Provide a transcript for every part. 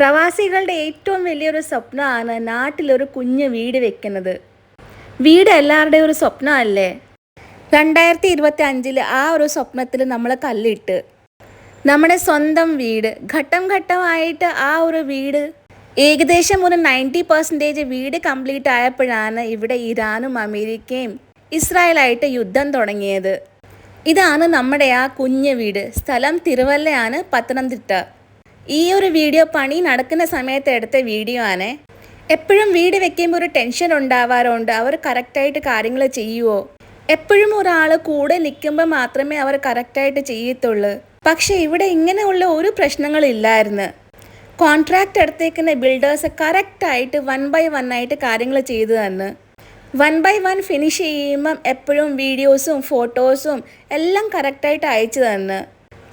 പ്രവാസികളുടെ ഏറ്റവും വലിയൊരു സ്വപ്നമാണ് നാട്ടിലൊരു കുഞ്ഞ് വീട് വെക്കുന്നത്. വീട് എല്ലാവരുടെയും ഒരു സ്വപ്നമല്ലേ? 2025 ആ ഒരു സ്വപ്നത്തിൽ നമ്മൾ കല്ലിട്ട് നമ്മുടെ സ്വന്തം വീട് ഘട്ടം ഘട്ടമായിട്ട് ആ ഒരു വീട് ഏകദേശം ഒരു 90% വീട് കംപ്ലീറ്റ് ആയപ്പോഴാണ് ഇവിടെ ഇറാനും അമേരിക്കയും ഇസ്രായേലായിട്ട് യുദ്ധം തുടങ്ങിയത്. ഇതാണ് നമ്മുടെ ആ കുഞ്ഞ് വീട്. സ്ഥലം തിരുവല്ലയാണ്, പത്തനംതിട്ട. ഈ ഒരു വീഡിയോ പണി നടക്കുന്ന സമയത്ത് എടുത്ത വീഡിയോ ആണ്. എപ്പോഴും വീട് വെക്കുമ്പോൾ ഒരു ടെൻഷൻ ഉണ്ടാവാറുണ്ട്, അവർ കറക്റ്റായിട്ട് കാര്യങ്ങൾ ചെയ്യുമോ? എപ്പോഴും ഒരാൾ കൂടെ നിൽക്കുമ്പോൾ മാത്രമേ അവർ കറക്റ്റായിട്ട് ചെയ്യത്തുള്ളൂ. പക്ഷേ ഇവിടെ ഇങ്ങനെയുള്ള ഒരു പ്രശ്നങ്ങളില്ലായിരുന്നു. കോൺട്രാക്റ്റ് എടുത്തേക്കുന്ന ബിൽഡേഴ്സ് കറക്റ്റായിട്ട് 1 by 1 ആയിട്ട് കാര്യങ്ങൾ ചെയ്തു തന്നു. 1 by 1 ഫിനിഷ് ചെയ്യുമ്പം എപ്പോഴും വീഡിയോസും ഫോട്ടോസും എല്ലാം കറക്റ്റായിട്ട് അയച്ചു തന്നു.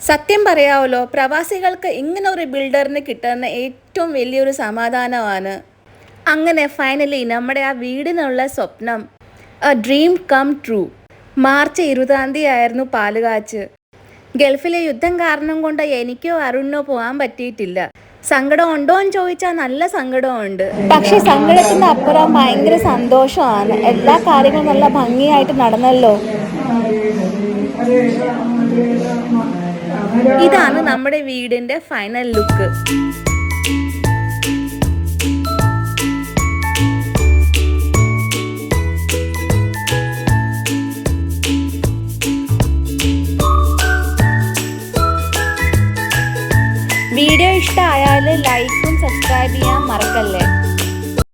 സത്യം പറയാമല്ലോ, പ്രവാസികൾക്ക് ഇങ്ങനെ ഒരു ബിൽഡറിന് കിട്ടുന്ന ഏറ്റവും വലിയൊരു സമാധാനമാണ്. അങ്ങനെ ഫൈനലി നമ്മുടെ ആ വീടിനുള്ള സ്വപ്നം, a dream come true. March 20 ആയിരുന്നു പാലുകാച്ച്. ഗൾഫിലെ യുദ്ധം കാരണം കൊണ്ട് എനിക്കോ അരുണിനോ പോകാൻ പറ്റിയിട്ടില്ല. സങ്കടം ഉണ്ടോ എന്ന് ചോദിച്ചാൽ നല്ല സങ്കടമുണ്ട്. പക്ഷെ സങ്കടത്തിൻ്റെ അപ്പുറം ഭയങ്കര സന്തോഷമാണ്. എല്ലാ കാര്യങ്ങളും നല്ല ഭംഗിയായിട്ട് നടന്നല്ലോ. ഇതാണ് നമ്മുടെ വീടിൻ്റെ ഫൈനൽ ലുക്ക്. വീഡിയോ ഇഷ്ടമായാൽ ലൈക്കും സബ്സ്ക്രൈബ് ചെയ്യാൻ മറക്കല്ലേ.